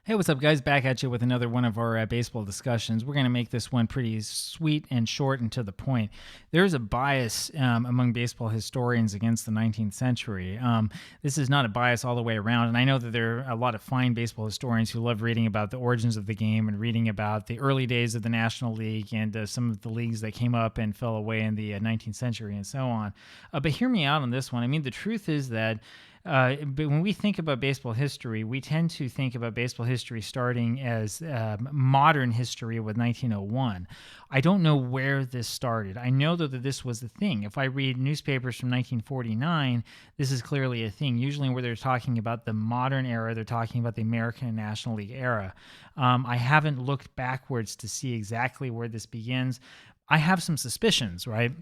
Hey, what's up, guys? Back at you with another one of our baseball discussions. We're going to make this one pretty sweet and short and to the point. There's a bias among baseball historians against the 19th century. This is not a bias all the way around, and I know that there are a lot of fine baseball historians who love reading about the origins of the game and reading about the early days of the National League and some of the leagues that came up and fell away in the 19th century and so on. But hear me out on this one. I mean, the truth is that but when we think about baseball history, we tend to think about baseball history starting as modern history with 1901. I don't know where this started. I know, though, that this was the thing. If I read newspapers from 1949, this is clearly a thing. Usually where they're talking about the modern era, they're talking about the American National League era. I haven't looked backwards to see exactly where this begins. I have some suspicions, right?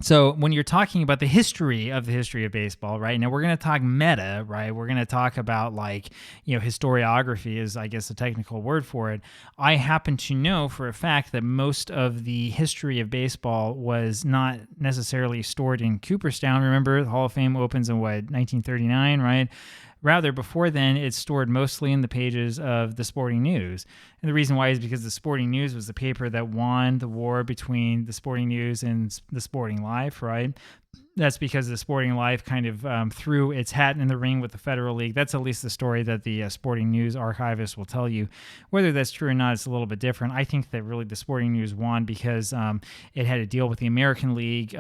So when you're talking about the history of baseball, right? Now we're going to talk meta, right? We're going to talk about historiography is, I guess, a technical word for it. I happen to know for a fact that most of the history of baseball was not necessarily stored in Cooperstown. Remember, the Hall of Fame opens in 1939, right? Rather, before then, it's stored mostly in the pages of the Sporting News. And the reason why is because the Sporting News was the paper that won the war between the Sporting News and the Sporting Life, right? That's because the Sporting Life kind of threw its hat in the ring with the Federal League. That's at least the story that the Sporting News archivist will tell you. Whether that's true or not, it's a little bit different. I think that really the Sporting News won because it had a deal with the American League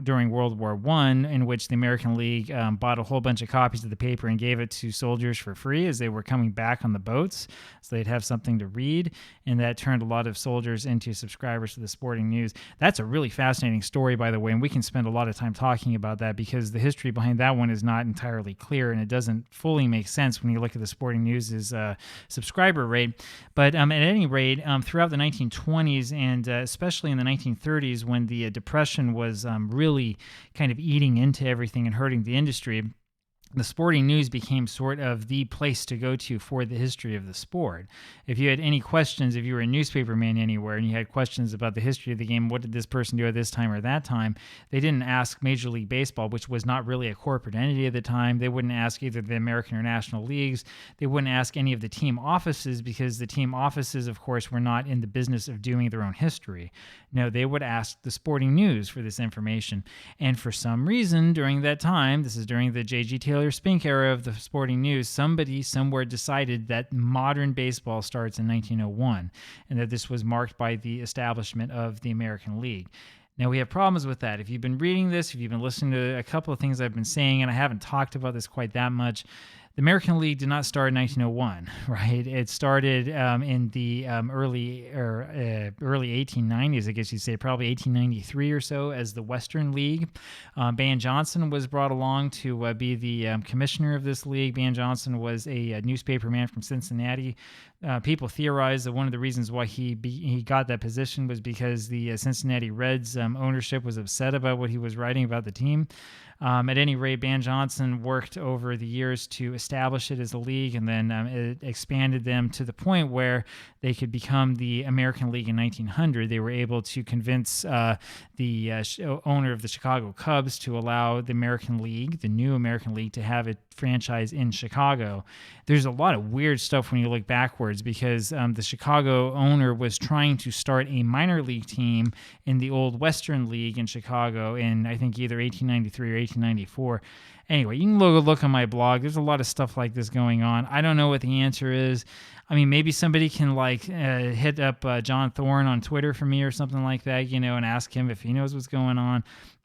during World War I, in which the American League bought a whole bunch of copies of the paper and gave it to soldiers for free as they were coming back on the boats, so they'd have something to read, and that turned a lot of soldiers into subscribers to the Sporting News. That's a really fascinating story, by the way, and we can spend a lot of time talking about that because the history behind that one is not entirely clear and it doesn't fully make sense when you look at the Sporting News' subscriber rate. But at any rate, throughout the 1920s and especially in the 1930s, when the Depression was really kind of eating into everything and hurting the industry, the Sporting News became sort of the place to go to for the history of the sport. If you had any questions, if you were a newspaperman anywhere and you had questions about the history of the game, what did this person do at this time or that time, they didn't ask Major League Baseball, which was not really a corporate entity at the time. They wouldn't ask either the American or National Leagues. They wouldn't ask any of the team offices because the team offices, of course, were not in the business of doing their own history. No, they would ask the Sporting News for this information. And for some reason, during that time, this is during the J.G. Taylor Spink era of the Sporting News, somebody somewhere decided that modern baseball starts in 1901 and that this was marked by the establishment of the American League. Now, we have problems with that. If you've been reading this, if you've been listening to a couple of things I've been saying, and I haven't talked about this quite that much, the American League did not start in 1901, right? It started in the early 1890s, I guess you'd say, probably 1893 or so, as the Western League. Ban Johnson was brought along to be the commissioner of this league. Ban Johnson was a newspaper man from Cincinnati. People theorize that one of the reasons why he got that position was because the Cincinnati Reds ownership was upset about what he was writing about the team. At any rate, Ban Johnson worked over the years to establish it as a league, and then it expanded them to the point where they could become the American League in 1900. They were able to convince the owner of the Chicago Cubs to allow the American League, the new American League, to have a franchise in Chicago. There's a lot of weird stuff when you look backwards because the Chicago owner was trying to start a minor league team in the old Western League in Chicago in, I think, either 1893 or 1894. Anyway, you can look on my blog. There's a lot of stuff like this going on. I don't know what the answer is. I mean, maybe somebody can hit up John Thorne on Twitter for me or something like that, and ask him if he knows what's going on.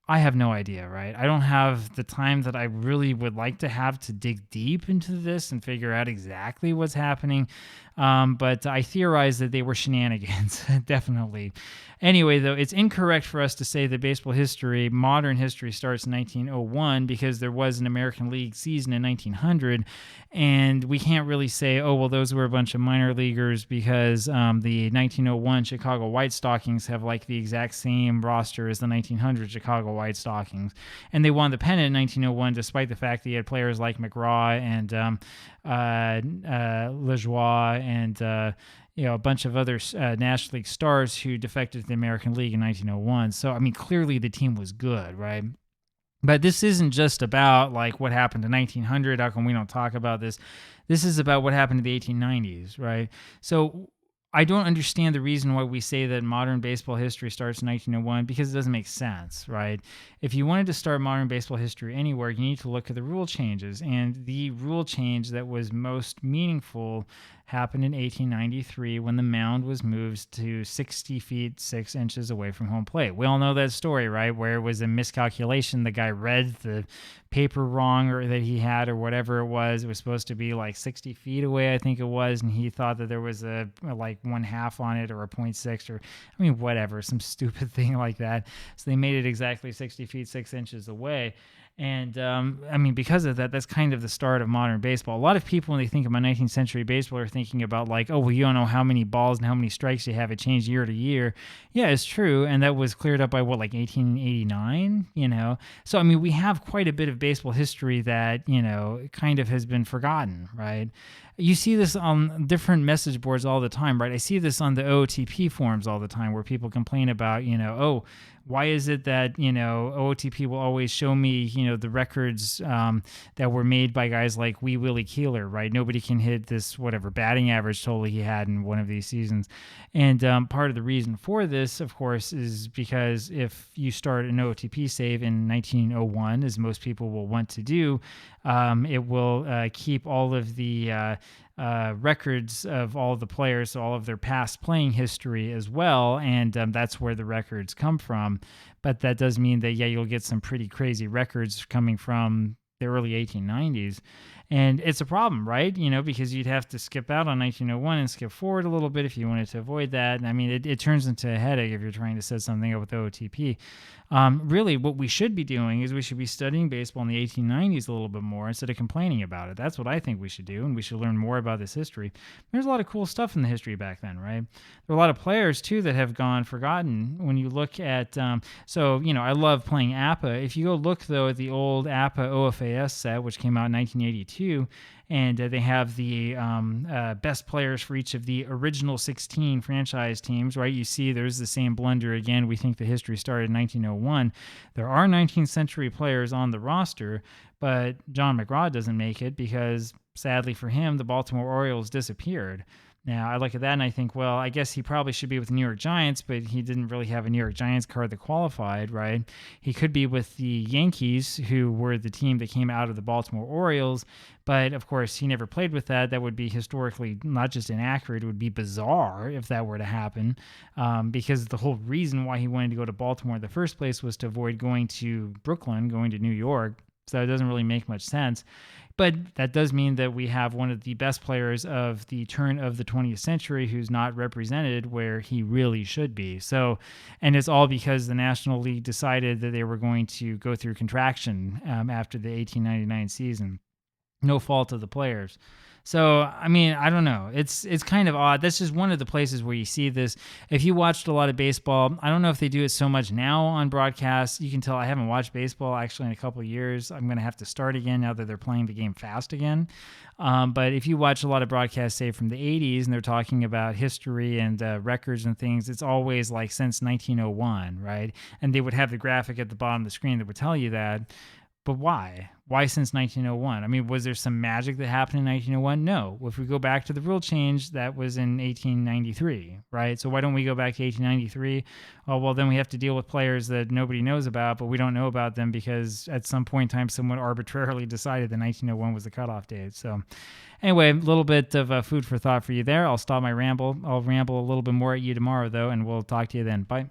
I have no idea, right? I don't have the time that I really would like to have to dig deep into this and figure out exactly what's happening. But I theorize that they were shenanigans, definitely. Anyway, though, it's incorrect for us to say that baseball history, modern history, starts in 1901 because there was an American League season in 1900, and we can't really say, oh, well, those were a bunch of minor leaguers because the 1901 Chicago White Stockings have the exact same roster as the 1900 Chicago White Stockings, and they won the pennant in 1901 despite the fact that you had players like McGraw and Lajoie and a bunch of other National League stars who defected to the American League in 1901. So, I mean, clearly the team was good, right? But this isn't just about what happened in 1900. How come we don't talk about this? This is about what happened in the 1890s, right? So I don't understand the reason why we say that modern baseball history starts in 1901, because it doesn't make sense, right? If you wanted to start modern baseball history anywhere, you need to look at the rule changes. And the rule change that was most meaningful happened in 1893 when the mound was moved to 60 feet 6 inches away from home plate. We all know that story, right? Where it was a miscalculation. The guy read the paper wrong, or that he had, or whatever it was. It was supposed to be like 60 feet away, I think it was, and he thought that there was a like 1/2 on it, or a 0.6, or I mean whatever, some stupid thing like that. So they made it exactly 60 feet 6 inches away. And I mean, because of that, that's kind of the start of modern baseball. A lot of people, when they think about 19th century baseball, are thinking about like, oh, well, you don't know how many balls and how many strikes you have. It changed year to year. Yeah, it's true. And that was cleared up by what, like 1889, you know? So, I mean, we have quite a bit of baseball history that, you know, kind of has been forgotten, right? You see this on different message boards all the time, right? I see this on the OOTP forums all the time, where people complain about, you know, oh, why is it that, you know, OOTP will always show me, you know, the records that were made by guys like Wee Willie Keeler, right? Nobody can hit this, whatever, batting average total he had in one of these seasons. And part of the reason for this, of course, is because if you start an OOTP save in 1901, as most people will want to do, it will keep all of the records of all of the players, so all of their past playing history as well, and that's where the records come from. But that does mean that, yeah, you'll get some pretty crazy records coming from the early 1890s. And it's a problem, right? You know, because you'd have to skip out on 1901 and skip forward a little bit if you wanted to avoid that. And I mean, it turns into a headache if you're trying to set something up with OOTP. Really, what we should be doing is we should be studying baseball in the 1890s a little bit more instead of complaining about it. That's what I think we should do, and we should learn more about this history. There's a lot of cool stuff in the history back then, right? There are a lot of players, too, that have gone forgotten. When you look at, so, you know, I love playing APBA. If you go look, though, at the old APBA OFAS set, which came out in 1982, and they have the best players for each of the original 16 franchise teams, right? You see there's the same blunder again. We think the history started in 1901. There are 19th century players on the roster, but John McGraw doesn't make it because, sadly for him, the Baltimore Orioles disappeared. Now, I look at that and I think, well, I guess he probably should be with the New York Giants, but he didn't really have a New York Giants card that qualified, right? He could be with the Yankees, who were the team that came out of the Baltimore Orioles, but of course, he never played with that. That would be historically not just inaccurate, it would be bizarre if that were to happen, because the whole reason why he wanted to go to Baltimore in the first place was to avoid going to Brooklyn, going to New York. So it doesn't really make much sense. But that does mean that we have one of the best players of the turn of the 20th century who's not represented where he really should be. So, and it's all because the National League decided that they were going to go through contraction after the 1899 season. No fault of the players. So, I mean, I don't know. It's kind of odd. That's just one of the places where you see this. If you watched a lot of baseball, I don't know if they do it so much now on broadcasts. You can tell I haven't watched baseball actually in a couple of years. I'm going to have to start again now that they're playing the game fast again. But if you watch a lot of broadcasts, say from the 80s, and they're talking about history and records and things, it's always like since 1901, right? And they would have the graphic at the bottom of the screen that would tell you that. But why? Why since 1901? I mean, was there some magic that happened in 1901? No. If we go back to the rule change, that was in 1893, right? So why don't we go back to 1893? Oh, well, then we have to deal with players that nobody knows about, but we don't know about them because at some point in time, someone arbitrarily decided that 1901 was the cutoff date. So anyway, a little bit of food for thought for you there. I'll stop my ramble. I'll ramble a little bit more at you tomorrow, though, and we'll talk to you then. Bye.